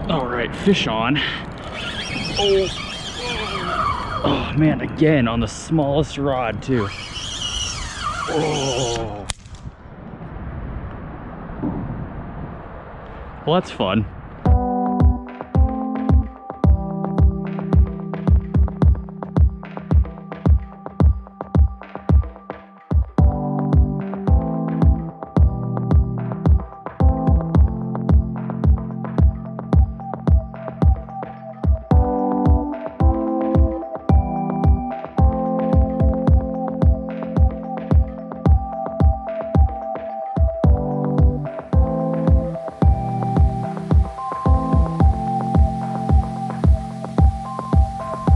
All right, fish on. Oh, oh man, again on the smallest rod too. Oh, well, that's fun.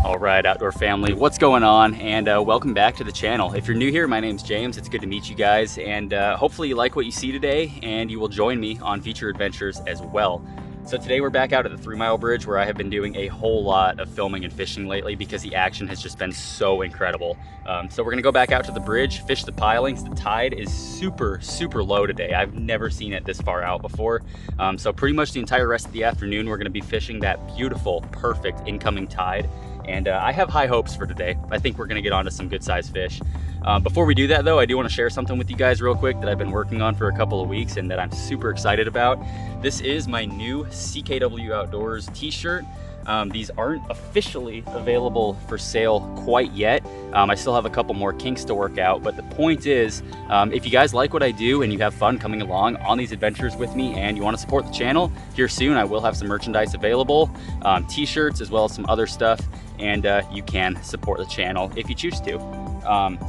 Alright, outdoor family, what's going on? And welcome back to the channel. If you're new here, my name's James. It's good to meet you guys, and hopefully you like what you see today and you will join me on future adventures as well. So today we're back out at the 3 Mile Bridge, where I have been doing a whole lot of filming and fishing lately because the action has just been so incredible. So we're gonna go back out to the bridge, fish the pilings. The tide is super low today. I've never seen it this far out before. So pretty much the entire rest of the afternoon we're gonna be fishing that beautiful, perfect incoming tide. And I have high hopes for today. I think we're gonna get onto some good sized fish. Before we do that though, I do wanna share something with you guys real quick that I've been working on for a couple of weeks and that I'm super excited about. This is my new CKW Outdoors t-shirt. These aren't officially available for sale quite yet. I still have a couple more kinks to work out, but the point is, if you guys like what I do and you have fun coming along on these adventures with me and you want to support the channel, here soon I will have some merchandise available, t-shirts as well as some other stuff, and you can support the channel if you choose to.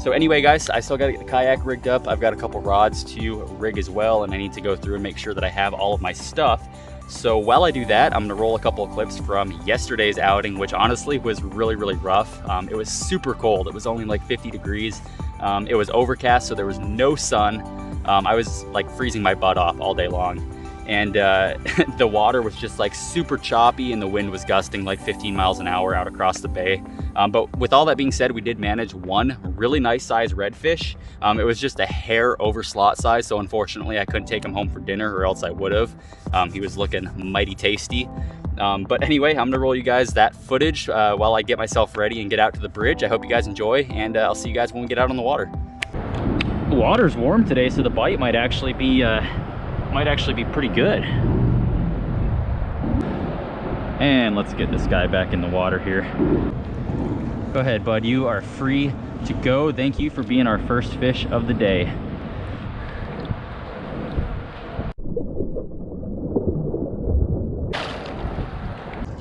So anyway guys, I still got to get the kayak rigged up. I've got a couple rods to rig as well, and I need to go through and make sure that I have all of my stuff. So while I do that, I'm gonna roll a couple of clips from yesterday's outing, which honestly was really rough. It was super cold. It was only like 50 degrees. It was overcast, so there was no sun. I was like freezing my butt off all day long. And the water was just like super choppy and the wind was gusting like 15 miles an hour out across the bay. But with all that being said, we did manage one really nice size redfish. It was just a hair over slot size, so unfortunately I couldn't take him home for dinner, or else I would have. He was looking mighty tasty. But anyway, I'm gonna roll you guys that footage while I get myself ready and get out to the bridge. I hope you guys enjoy, and I'll see you guys when we get out on the water. The water's warm today, so the bite might actually be pretty good. And let's get this guy back in the water here. Go ahead, bud, you are free to go. Thank you for being our first fish of the day.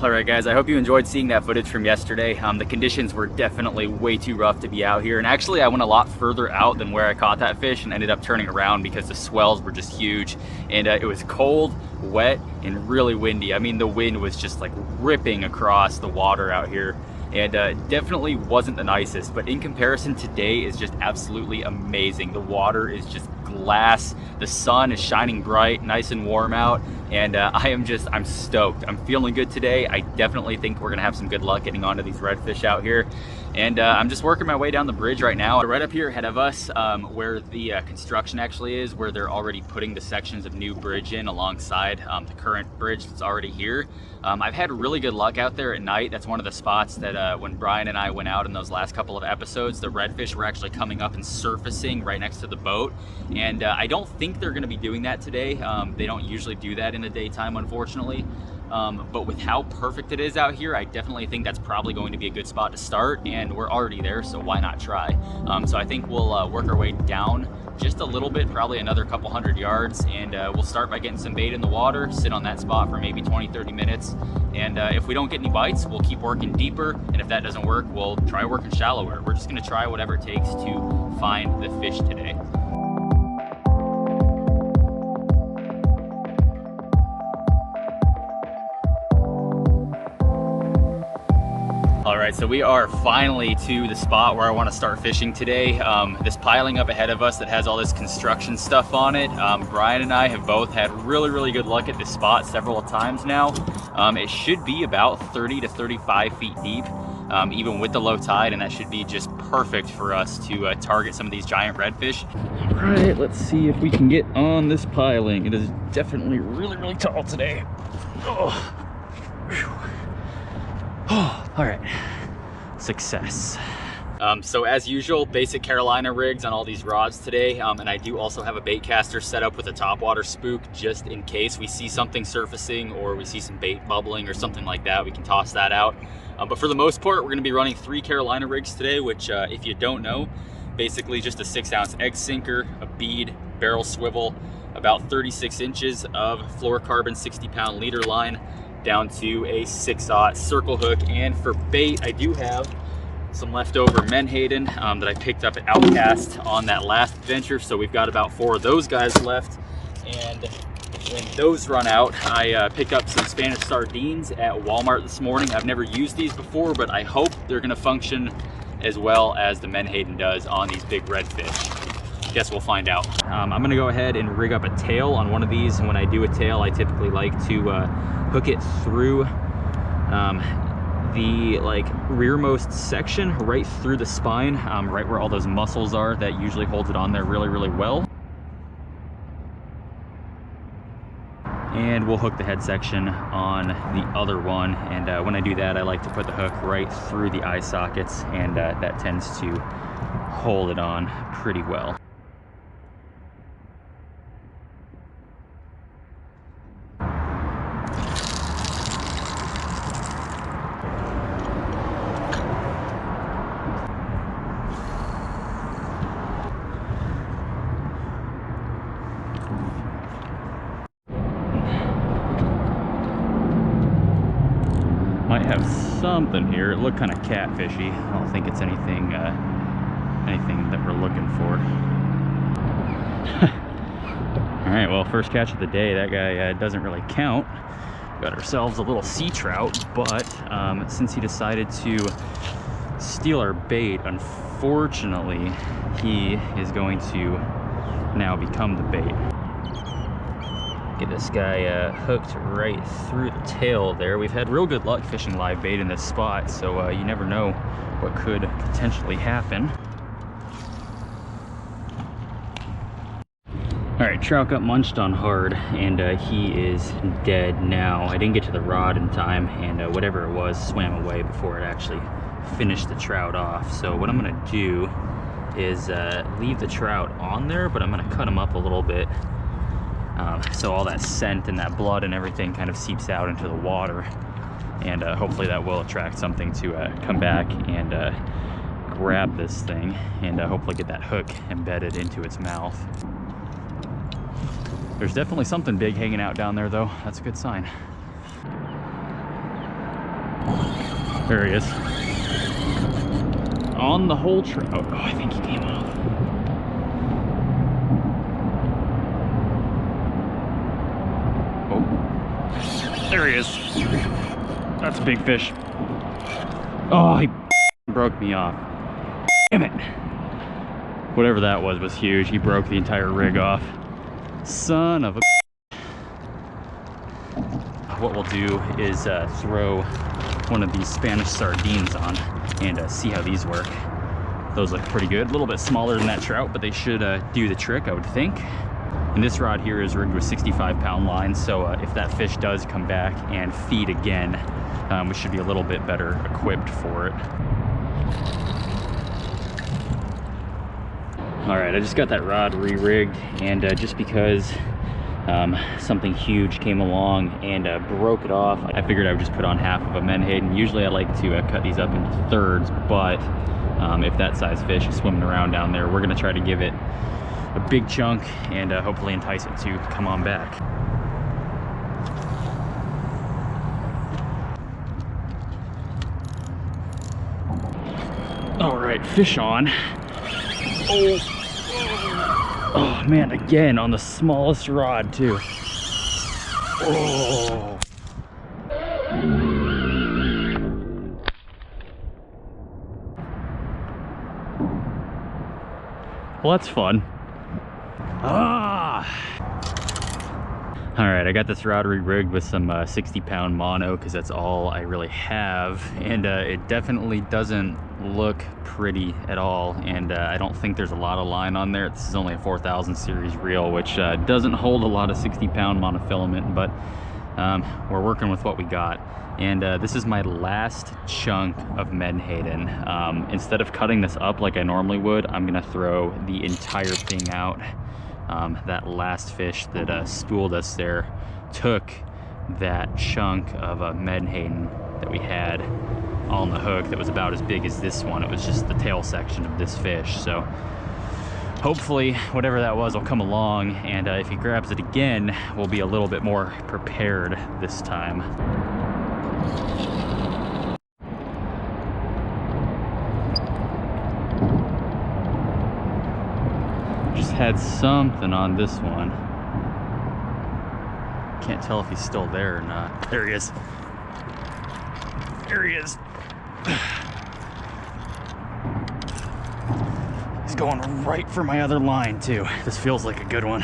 All right guys, I hope you enjoyed seeing that footage from yesterday. The conditions were definitely way too rough to be out here, and actually I went a lot further out than where I caught that fish and ended up turning around because the swells were just huge, and it was cold, wet, and really windy. I mean, the wind was just like ripping across the water out here, and definitely wasn't the nicest, but in comparison, today is just absolutely amazing. The water is just glass, the sun is shining bright, nice and warm out, and I'm stoked. I'm feeling good today. I definitely think we're gonna have some good luck getting onto these redfish out here, and I'm just working my way down the bridge right now. Right up here ahead of us, where the construction actually is, where they're already putting the sections of new bridge in alongside the current bridge that's already here. I've had really good luck out there at night. That's one of the spots that when Brian and I went out in those last couple of episodes, the redfish were actually coming up and surfacing right next to the boat, and I don't think they're gonna be doing that today. They don't usually do that in the daytime, unfortunately. But with how perfect it is out here, I definitely think that's probably going to be a good spot to start, and we're already there, so why not try? So I think we'll work our way down just a little bit, probably another couple 100 yards, and we'll start by getting some bait in the water, sit on that spot for maybe 20-30 minutes, and if we don't get any bites, we'll keep working deeper, and if that doesn't work, we'll try working shallower. We're just gonna try whatever it takes to find the fish today. All right, so we are finally to the spot where I want to start fishing today. This piling up ahead of us that has all this construction stuff on it. Brian and I have both had really good luck at this spot several times now. It should be about 30 to 35 feet deep, even with the low tide, and that should be just perfect for us to target some of these giant redfish. All right, let's see if we can get on this piling. It is definitely really tall today. Oh. Oh, all right, success. So as usual, basic Carolina rigs on all these rods today, and I do also have a bait caster set up with a topwater spook just in case we see something surfacing or we see some bait bubbling or something like that. We can toss that out. But for the most part, we're going to be running 3 Carolina rigs today, which if you don't know, basically just a 6-ounce egg sinker, a bead, barrel swivel, about 36 inches of fluorocarbon 60-pound leader line down to a 6/0 circle hook. And for bait, I do have some leftover menhaden that I picked up at Outcast on that last adventure. So we've got about 4 of those guys left. And when those run out, I picked up some Spanish sardines at Walmart this morning. I've never used these before, but I hope they're gonna function as well as the menhaden does on these big redfish. Guess we'll find out. I'm gonna go ahead and rig up a tail on one of these. And when I do a tail, I typically like to hook it through the rearmost section, right through the spine, right where all those muscles are. That usually holds it on there really, really well. And we'll hook the head section on the other one. And when I do that, I like to put the hook right through the eye sockets, and that tends to hold it on pretty well. Might have something here. It looked kind of catfishy. I don't think it's anything anything that we're looking for. All right, well, first catch of the day. That guy doesn't really count. Got ourselves a little sea trout, but since he decided to steal our bait, unfortunately, he is going to now become the bait. Get this guy hooked right through the tail there. We've had real good luck fishing live bait in this spot, so you never know what could potentially happen. All right, trout got munched on hard, and he is dead now. I didn't get to the rod in time, and whatever it was swam away before it actually finished the trout off. So what I'm gonna do is leave the trout on there, but I'm gonna cut him up a little bit. So all that scent and that blood and everything kind of seeps out into the water, and hopefully that will attract something to come back and grab this thing, and hopefully get that hook embedded into its mouth. There's definitely something big hanging out down there though. That's a good sign. There he is. On the whole trout. Oh, I think he came off. There he is. That's a big fish. Oh, he broke me off. Damn it. Whatever that was huge. He broke the entire rig off. Son of a... What we'll do is throw one of these Spanish sardines on and see how these work. Those look pretty good. A little bit smaller than that trout, but they should do the trick, I would think. And this rod here is rigged with 65-pound line, so if that fish does come back and feed again, we should be a little bit better equipped for it. All right, I just got that rod re-rigged, and just because something huge came along and broke it off, I figured I would just put on half of a menhaden. Usually I like to cut these up into thirds, but if that size fish is swimming around down there, we're gonna try to give it a big chunk and hopefully entice it to come on back. All right, fish on. Oh man, again on the smallest rod too. Oh. Well, that's fun. Ah! All right, I got this rod rigged with some 60-pound mono because that's all I really have, and it definitely doesn't look pretty at all, and I don't think there's a lot of line on there. This is only a 4000 series reel, which doesn't hold a lot of 60-pound monofilament, but we're working with what we got. And this is my last chunk of menhaden. Instead of cutting this up like I normally would, I'm gonna throw the entire thing out. That last fish that spooled us there took that chunk of menhaden that we had on the hook that was about as big as this one. It was just the tail section of this fish. So hopefully whatever that was will come along, and if he grabs it again, we'll be a little bit more prepared this time. Just had something on this one. Can't tell if he's still there or not. There he is. There he is. He's going right for my other line too. This feels like a good one.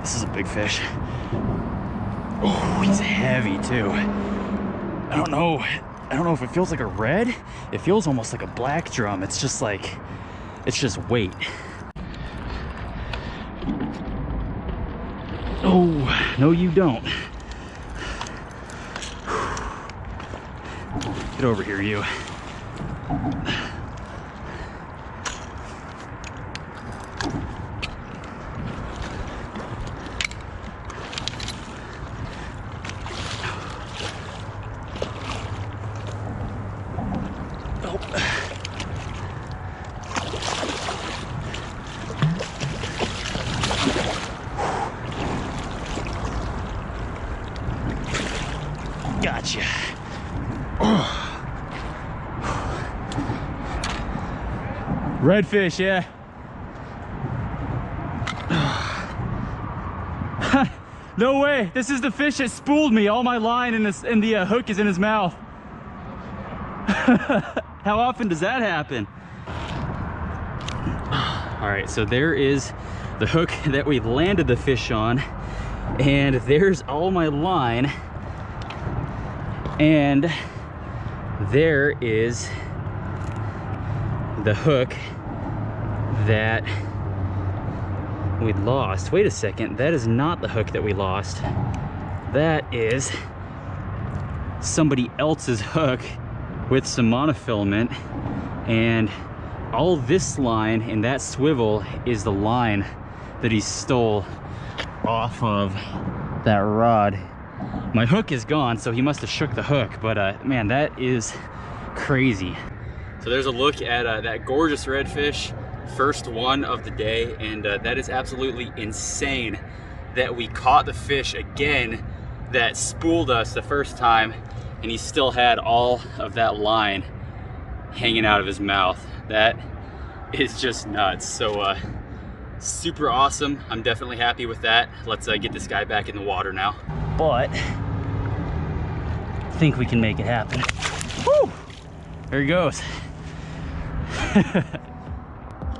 This is a big fish. Oh, he's heavy too. I don't know if it feels like a red. It feels almost like a black drum. It's just like, it's just weight. Oh, no you don't. Get over here, you. Gotcha. Redfish, yeah. No way. This is the fish that spooled me. All my line and the hook is in his mouth. How often does that happen? All right, so there is the hook that we landed the fish on, and there's all my line. And there is the hook that we lost. Wait a second, that is not the hook that we lost. That is somebody else's hook with some monofilament, and all this line and that swivel is the line that he stole off of that rod. My hook is gone, so he must have shook the hook, but man, that is crazy. So there's a look at that gorgeous redfish, first one of the day, and that is absolutely insane that we caught the fish again that spooled us the first time, and he still had all of that line hanging out of his mouth. That is just nuts. So super awesome. I'm definitely happy with that. Let's get this guy back in the water now. But I think we can make it happen. Woo! There he goes.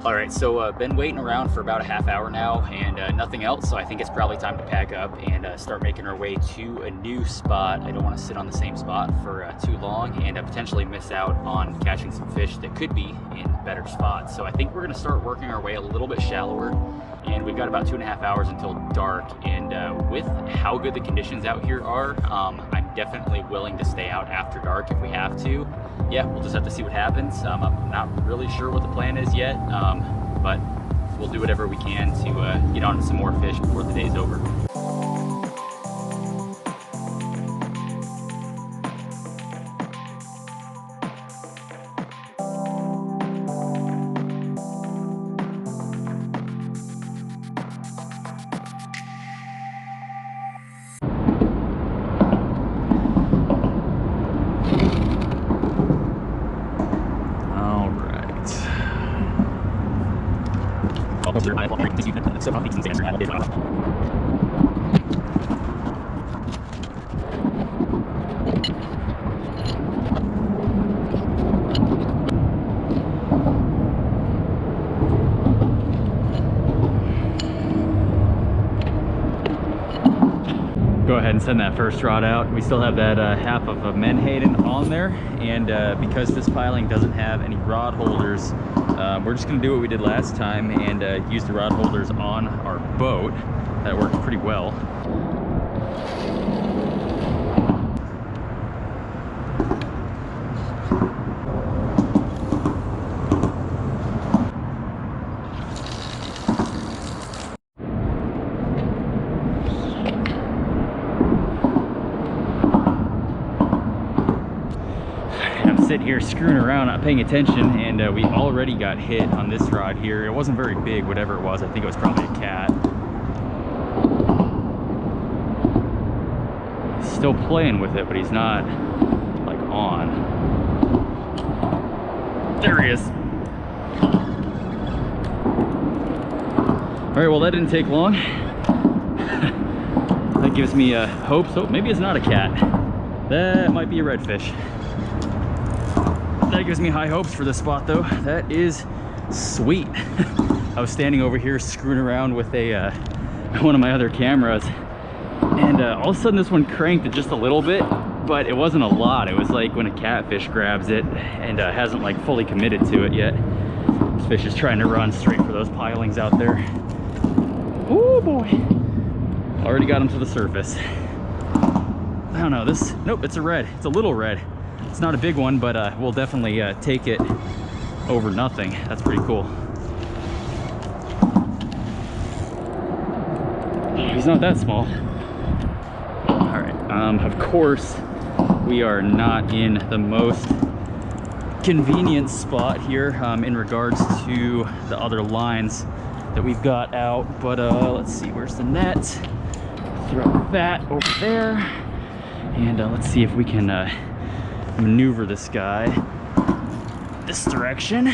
All right, so been waiting around for about a half hour now, and nothing else, so I think it's probably time to pack up and start making our way to a new spot. I don't want to sit on the same spot for too long and potentially miss out on catching some fish that could be in better spots. So I think we're going to start working our way a little bit shallower, and we've got about 2.5 hours until dark, and with how good the conditions out here are, I'm definitely willing to stay out after dark if we have to. Yeah, we'll just have to see what happens. I'm not really sure what the plan is yet, but we'll do whatever we can to get on to some more fish before the day's over. Go ahead and send that first rod out. We still have that half of a menhaden on there, and because this piling doesn't have any rod holders We're just gonna do what we did last time and use the rod holders on our boat. That worked pretty well. Sitting here screwing around, not paying attention, and we already got hit on this rod here. It wasn't very big, whatever it was. I think it was probably a cat. He's still playing with it, but he's not like on. There he is. All right, well that didn't take long. That gives me hope. So maybe it's not a cat. That might be a redfish. That gives me high hopes for this spot though. That is sweet. I was standing over here screwing around with a one of my other cameras, and all of a sudden this one cranked it just a little bit, but it wasn't a lot. It was like when a catfish grabs it and hasn't like fully committed to it yet. This fish is trying to run straight for those pilings out there. Oh boy. Already got him to the surface. I don't know, this, nope, it's a red. It's a little red. It's not a big one, but we'll definitely take it over nothing. That's pretty cool. He's not that small. All right, of course, we are not in the most convenient spot here in regards to the other lines that we've got out, but let's see, where's the net? Throw that over there, and let's see if we can maneuver this guy this direction.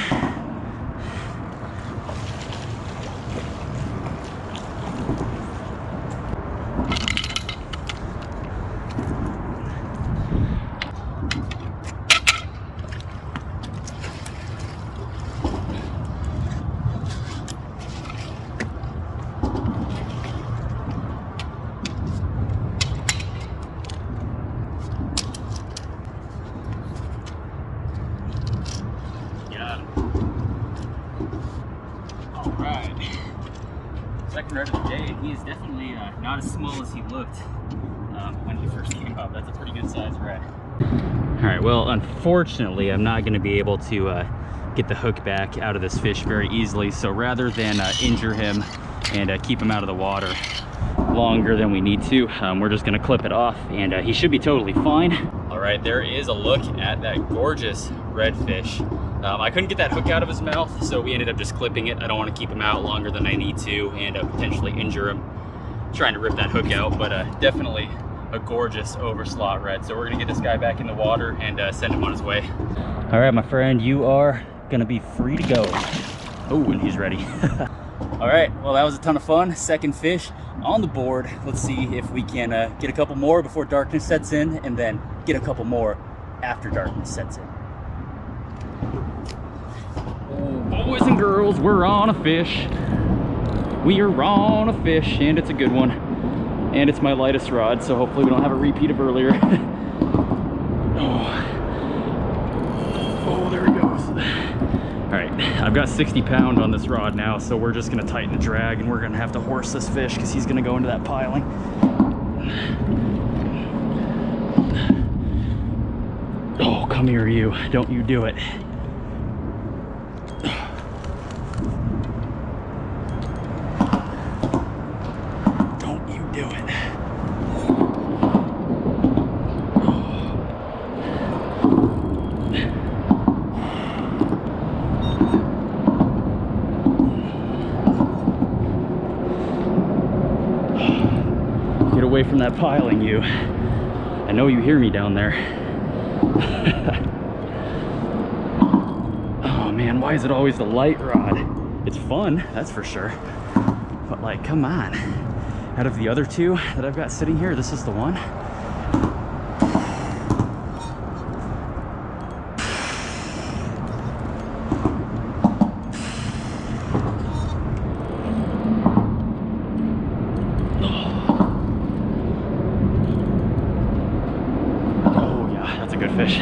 Second red of the day, and he is definitely not as small as he looked when he first came up. That's a pretty good size red. All right, well, unfortunately, I'm not going to be able to get the hook back out of this fish very easily. So rather than injure him and keep him out of the water longer than we need to, we're just going to clip it off, and he should be totally fine. All right, there is a look at that gorgeous redfish. I couldn't get that hook out of his mouth, so we ended up just clipping it. I don't want to keep him out longer than I need to and potentially injure him trying to rip that hook out, but definitely a gorgeous overslot red. So we're gonna get this guy back in the water and send him on his way. All right, my friend, you are gonna be free to go. Oh, and he's ready. All right, well, that was a ton of fun. Second fish on the board. Let's see if we can get a couple more before darkness sets in, and then get a couple more after darkness sets in. Boys and girls, we're on a fish. We are on a fish, and it's a good one. And it's my lightest rod, so hopefully we don't have a repeat of earlier. Oh, there he goes. All right, I've got 60 pound on this rod now, so we're just gonna tighten the drag, and we're gonna have to horse this fish because he's gonna go into that piling. Oh, come here, you. Don't you do it. Get away from that piling, you. I know you hear me down there. Oh man, why is it always the light rod? It's fun, that's for sure. But like, come on. Out of the other two that I've got sitting here, this is the one. Fish.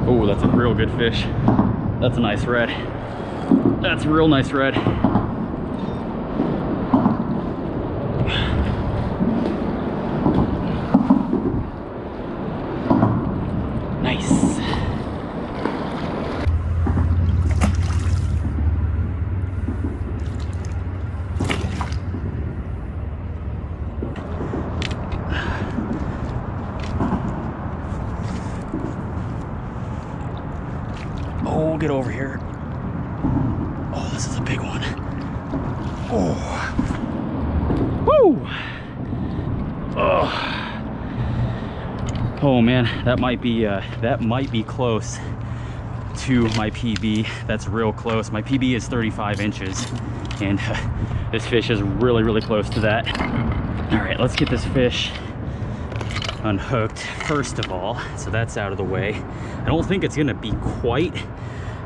Oh, that's a real good fish. That's a nice red. That's a real nice red. Nice. Oh, get over here. Oh, this is a big one. Oh. Woo! Oh. Oh man, that might be close to my PB. That's real close. My PB is 35 inches, and this fish is really, really close to that. All right, let's get this fish unhooked first of all, so that's out of the way. I don't think it's gonna be quite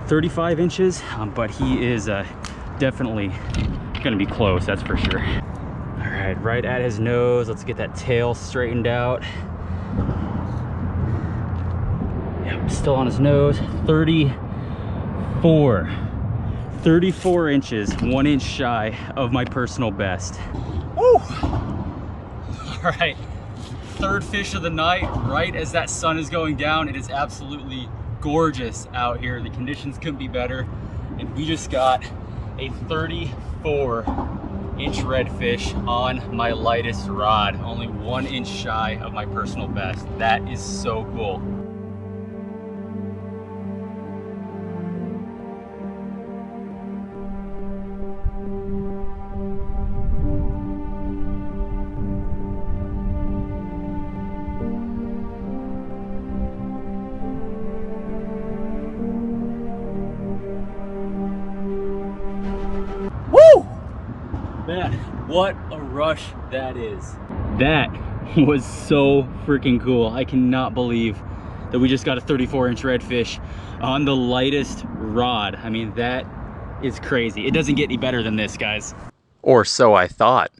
35 inches, but he is definitely gonna be close, that's for sure. All right, right at his nose. Let's get that tail straightened out. Yep, still on his nose. 34 inches, 1 inch shy of my personal best. Woo! All right, third fish of the night, right as that sun is going down. It is absolutely gorgeous out here. The conditions couldn't be better, and we just got a 34-inch redfish on my lightest rod, only 1 inch shy of my personal best. That is so cool. Man, what a rush that is. That was so freaking cool. I cannot believe that we just got a 34-inch redfish on the lightest rod. I mean, that is crazy. It doesn't get any better than this, guys. Or so I thought.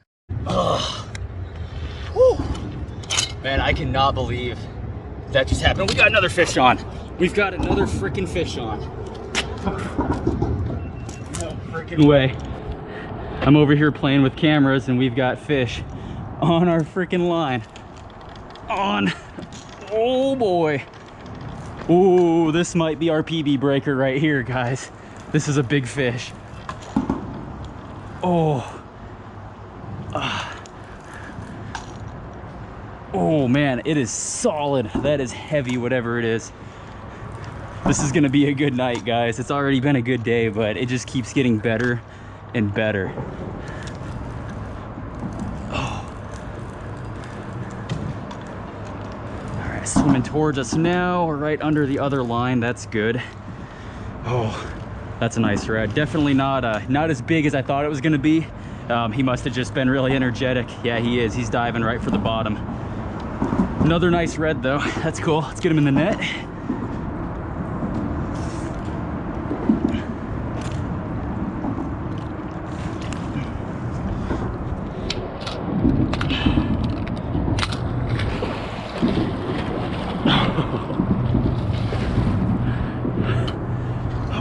Ugh. Whew. Man, I cannot believe that just happened. We got another fish on. We've got another freaking fish on. No freaking way. I'm over here playing with cameras and we've got fish on our freaking line. Oh boy. Ooh, this might be our PB breaker right here, guys. This is a big fish. Oh. Oh man, it is solid. That is heavy, whatever it is. This is gonna be a good night, guys. It's already been a good day, but it just keeps getting better and better. Oh. All right, swimming towards us now. We're right under the other line. That's good. Oh, that's a nice red. Definitely not as big as I thought it was gonna be. He must have just been really energetic. Yeah, he is. He's diving right for the bottom. Another nice red though. That's cool. Let's get him in the net.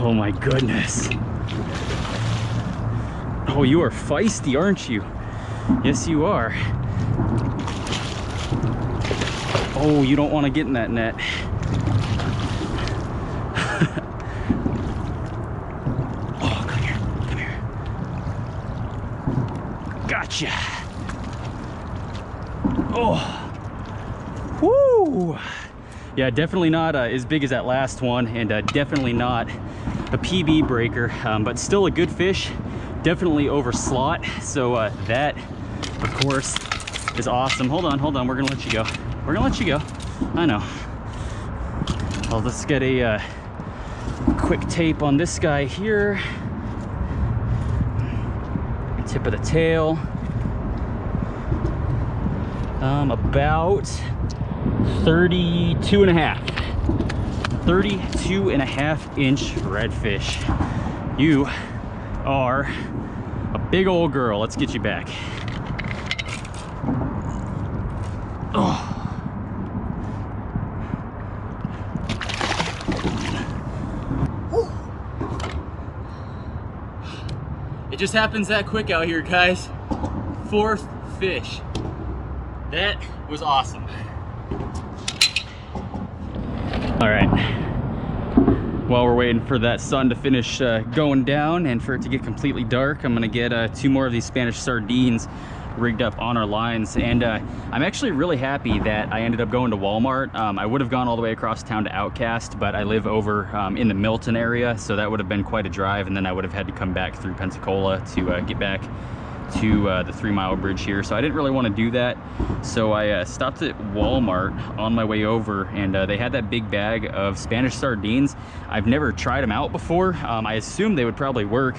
Oh my goodness. Oh, you are feisty, aren't you? Yes, you are. Oh, you don't want to get in that net. Oh, come here, come here. Gotcha. Oh. Woo. Yeah, definitely not as big as that last one, and definitely not a PB breaker, but still a good fish. Definitely over slot, so that, of course, is awesome. Hold on, we're gonna let you go. We're gonna let you go. I know. Well, let's get a quick tape on this guy here. Tip of the tail. About 32 and a half. 32 and a half inch redfish. You are a big old girl. Let's get you back. Oh. just happens that quick out here, guys. 4th fish. That was awesome. All right. While we're waiting for that sun to finish going down and for it to get completely dark, I'm gonna get 2 more of these Spanish sardines rigged up on our lines. And I'm actually really happy that I ended up going to Walmart. I would have gone all the way across town to Outcast, but I live over in the Milton area, so that would have been quite a drive, and then I would have had to come back through Pensacola to get back to the 3 Mile Bridge here. So I didn't really want to do that, so I stopped at Walmart on my way over, and they had that big bag of Spanish sardines. I've never tried them out before. I assumed they would probably work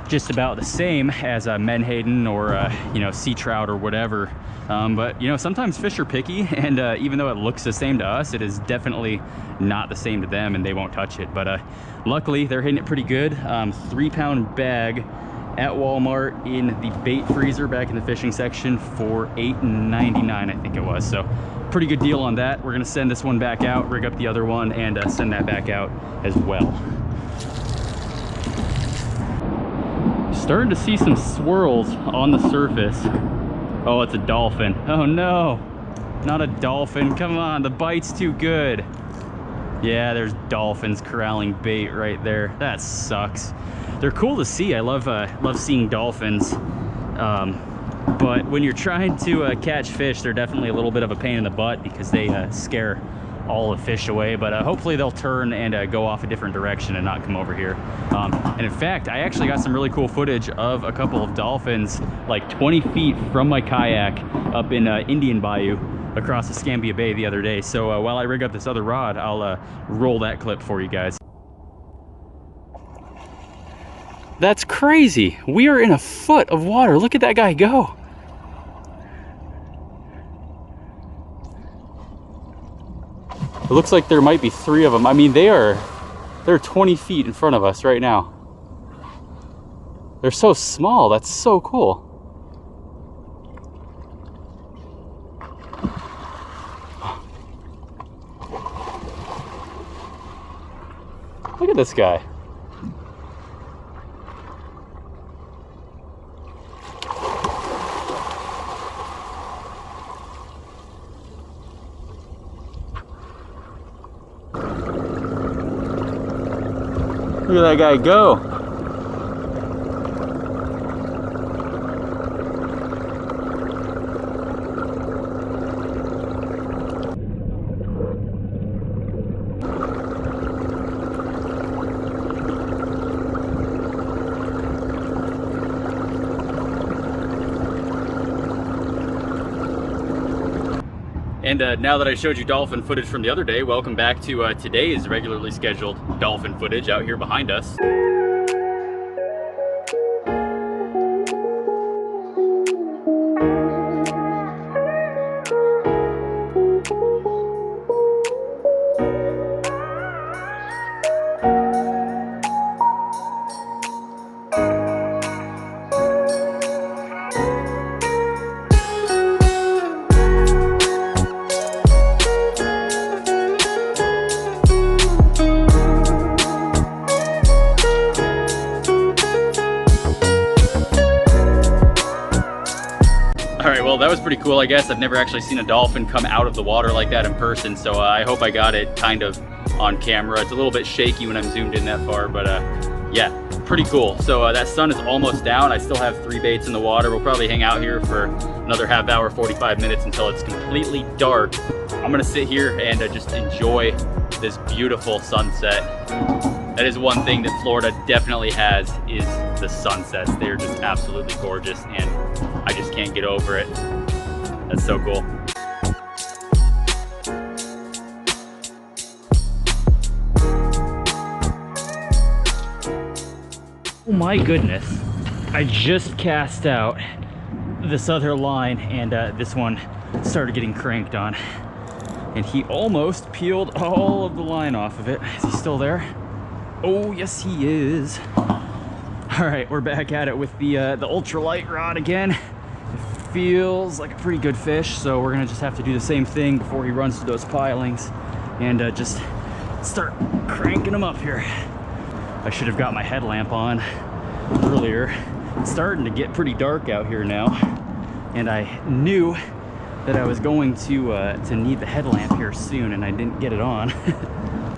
just about the same as a menhaden or you know, sea trout or whatever, but you know, sometimes fish are picky, and even though it looks the same to us, it is definitely not the same to them, and they won't touch it. But luckily they're hitting it pretty good. 3-pound bag at Walmart in the bait freezer back in the fishing section for $8.99, I think it was. So pretty good deal on that. We're gonna send this one back out, rig up the other one, and send that back out as well. Starting to see some swirls on the surface. Oh, it's a dolphin. Oh no, not a dolphin. Come on, the bite's too good. Yeah, there's dolphins corralling bait right there. That sucks. They're cool to see. I love seeing dolphins, but when you're trying to catch fish, they're definitely a little bit of a pain in the butt because they scare all the fish away. But hopefully they'll turn and go off a different direction and not come over here. And in fact, I actually got some really cool footage of a couple of dolphins like 20 feet from my kayak up in Indian Bayou across Escambia Bay the other day. So while I rig up this other rod, I'll roll that clip for you guys. That's crazy. We are in a foot of water. Look at that guy go. It looks like there might be 3 of them. I mean, they're 20 feet in front of us right now. They're so small. That's so cool. Look at this guy. Look at that guy go. And now that I showed you dolphin footage from the other day, welcome back to today's regularly scheduled dolphin footage out here behind us. Well, that was pretty cool, I guess. I've never actually seen a dolphin come out of the water like that in person, so I hope I got it kind of on camera. It's a little bit shaky when I'm zoomed in that far, but yeah, pretty cool. So that sun is almost down. I still have 3 baits in the water. We'll probably hang out here for another half hour, 45 minutes until it's completely dark. I'm gonna sit here and just enjoy this beautiful sunset. That is one thing that Florida definitely has, is the sunsets. They're just absolutely gorgeous, and I just can't get over it. That's so cool. Oh my goodness. I just cast out this other line, and this one started getting cranked on. And he almost peeled all of the line off of it. Is he still there? Oh, yes he is. All right, we're back at it with the ultralight rod again. It feels like a pretty good fish, so we're gonna just have to do the same thing before he runs to those pilings and just start cranking them up here. I should have got my headlamp on earlier. It's starting to get pretty dark out here now, and I knew that I was going to need the headlamp here soon, and I didn't get it on.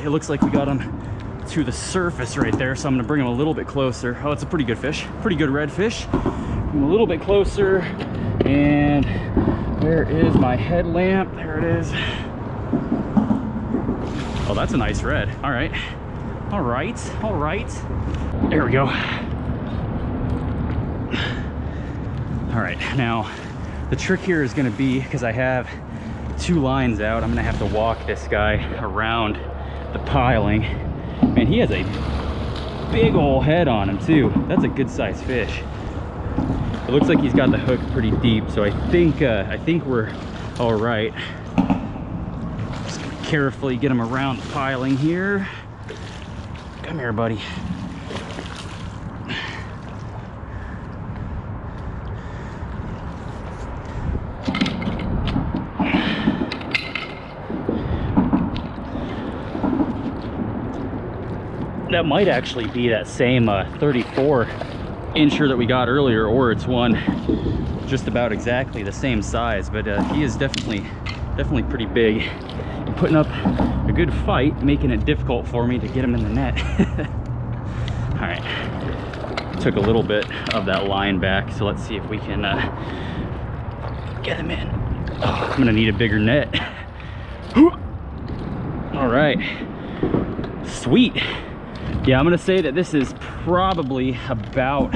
It looks like we got him to the surface right there, so I'm gonna bring him a little bit closer. Oh, it's a pretty good fish, pretty good redfish. I'm a little bit closer, and where is my headlamp? There it is. Oh, that's a nice red. All right, all right, all right. There we go. All right, now the trick here is gonna be, because I have 2 lines out, I'm gonna have to walk this guy around the piling. Man, he has a big old head on him too. That's a good sized fish. It looks like he's got the hook pretty deep, so I think we're all right. Just gonna carefully get him around the piling here. Come here, buddy. That might actually be that same 34 incher that we got earlier, or it's one just about exactly the same size, but he is definitely pretty big. Putting up a good fight, making it difficult for me to get him in the net. All right, took a little bit of that line back, so let's see if we can get him in. Oh, I'm gonna need a bigger net. All right, sweet. Yeah, I'm gonna say that this is probably about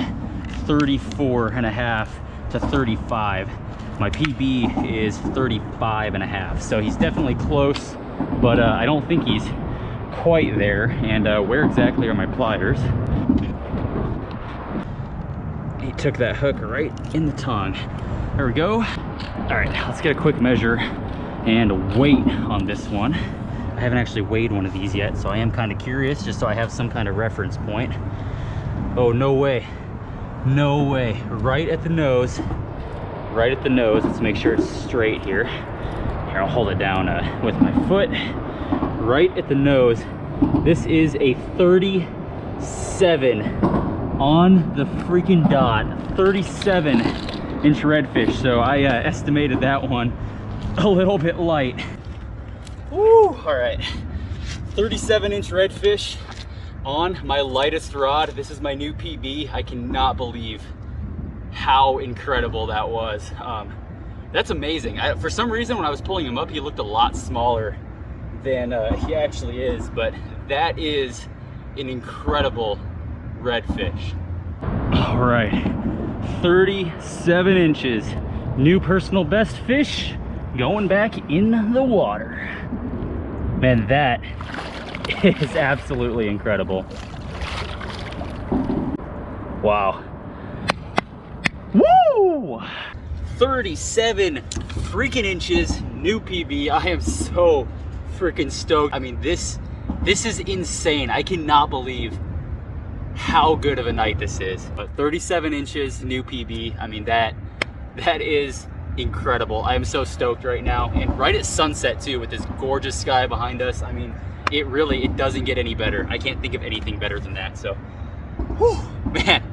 34.5 to 35. My PB is 35.5, so he's definitely close, but I don't think he's quite there. And where exactly are my pliers? He took that hook right in the tongue. There we go. All right, let's get a quick measure and weight on this one. I haven't actually weighed one of these yet, so I am kind of curious, just so I have some kind of reference point. Oh, no way. No way. Right at the nose. Right at the nose. Let's make sure it's straight here. Here, I'll hold it down with my foot. Right at the nose. This is a 37 on the freaking dot. 37-inch redfish. So I estimated that one a little bit light. Woo! All right, 37-inch redfish on my lightest rod. This is my new PB. I cannot believe how incredible that was. That's amazing. For some reason, when I was pulling him up, he looked a lot smaller than he actually is, but that is an incredible redfish. All right, 37 inches. New personal best fish going back in the water. Man, that is absolutely incredible. Wow. Woo! 37 freaking inches, new PB. I am so freaking stoked. I mean, this is insane. I cannot believe how good of a night this is. But 37 inches, new PB. I mean, that is incredible. I am so stoked right now, and right at sunset too, with this gorgeous sky behind us. I mean, it doesn't get any better. I can't think of anything better than that. So, whew, man.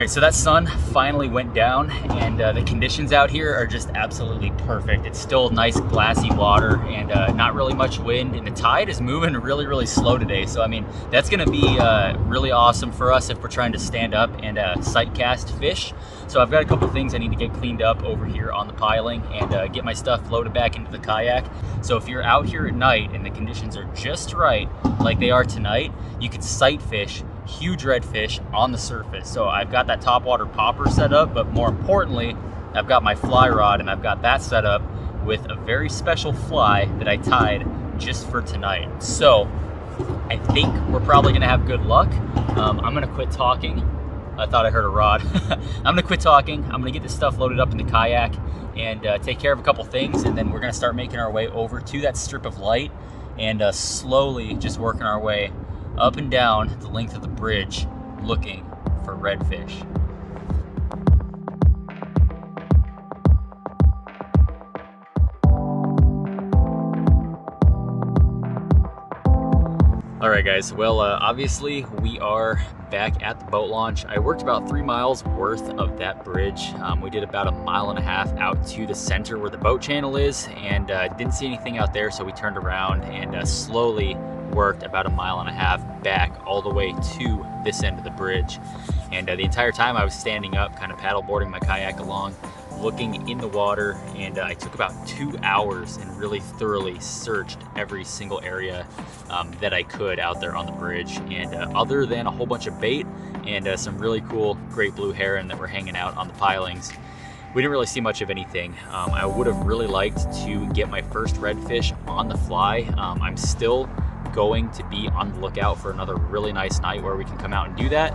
So that sun finally went down, and the conditions out here are just absolutely perfect. It's still nice glassy water, and not really much wind, and the tide is moving really slow today. So I mean, that's gonna be really awesome for us if we're trying to stand up and sight cast fish. So I've got a couple things I need to get cleaned up over here on the piling and get my stuff loaded back into the kayak. So if you're out here at night and the conditions are just right, like they are tonight, you could sight fish huge redfish on the surface. So I've got that topwater popper set up, but more importantly, I've got my fly rod, and I've got that set up with a very special fly that I tied just for tonight. So I think we're probably gonna have good luck. I'm gonna quit talking. I thought I heard a rod. I'm gonna quit talking. I'm gonna get this stuff loaded up in the kayak and take care of a couple things, and then we're gonna start making our way over to that strip of light and slowly just working our way up and down the length of the bridge looking for redfish. All right, guys. Well, obviously we are back at the boat launch. I worked about 3 miles worth of that bridge. We did about 1.5 miles out to the center where the boat channel is, and didn't see anything out there, so we turned around and slowly worked about 1.5 miles back all the way to this end of the bridge. And the entire time I was standing up, kind of paddleboarding my kayak along, looking in the water, and I took about 2 hours and really thoroughly searched every single area that I could out there on the bridge. And other than a whole bunch of bait and some really cool great blue heron that were hanging out on the pilings, we didn't really see much of anything. I would have really liked to get my first redfish on the fly. I'm still going to be on the lookout for another really nice night where we can come out and do that.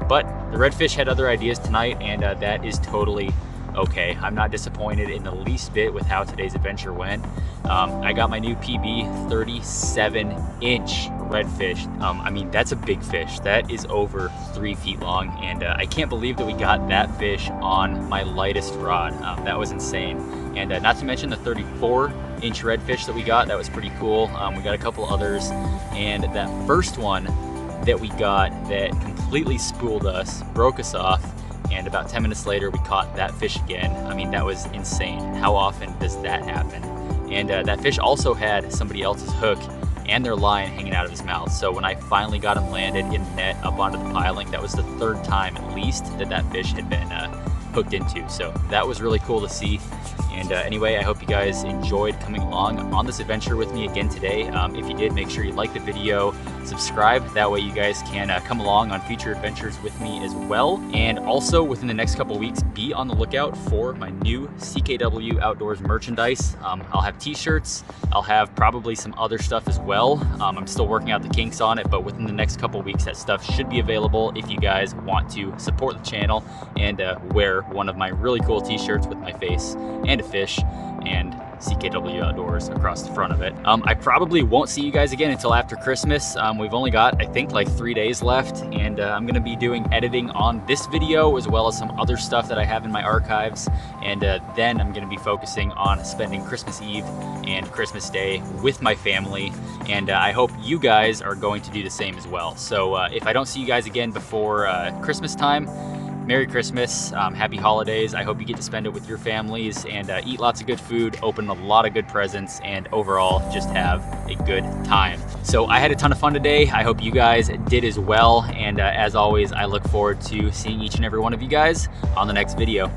But the redfish had other ideas tonight, and that is totally okay. I'm not disappointed in the least bit with how today's adventure went. I got my new PB 37-inch redfish. I mean, that's a big fish. That is over 3 feet long, and I can't believe that we got that fish on my lightest rod. That was insane. And not to mention the 34-inch redfish that we got. That was pretty cool. We got a couple others, and that first one that we got that completely spooled us, broke us off, and about 10 minutes later we caught that fish again. I mean, that was insane. How often does that happen? And that fish also had somebody else's hook and their line hanging out of his mouth. So when I finally got him landed in the net up onto the piling, that was the 3rd time at least that that fish had been hooked into. So that was really cool to see. And anyway, I hope you guys enjoyed coming along on this adventure with me again today. If you did, make sure you like the video, subscribe. That way you guys can come along on future adventures with me as well. And also within the next couple weeks, be on the lookout for my new CKW Outdoors merchandise. I'll have t-shirts. I'll have probably some other stuff as well. I'm still working out the kinks on it, but within the next couple weeks, that stuff should be available if you guys want to support the channel and wear one of my really cool t-shirts with my face and a fish and CKW Outdoors across the front of it. I probably won't see you guys again until after Christmas. We've only got, I think, like 3 days left, and I'm gonna be doing editing on this video as well as some other stuff that I have in my archives, and then I'm gonna be focusing on spending Christmas Eve and Christmas Day with my family, and I hope you guys are going to do the same as well. So if I don't see you guys again before Christmas time, Merry Christmas, happy holidays. I hope you get to spend it with your families and eat lots of good food, open a lot of good presents, and overall just have a good time. So I had a ton of fun today. I hope you guys did as well. And as always, I look forward to seeing each and every one of you guys on the next video.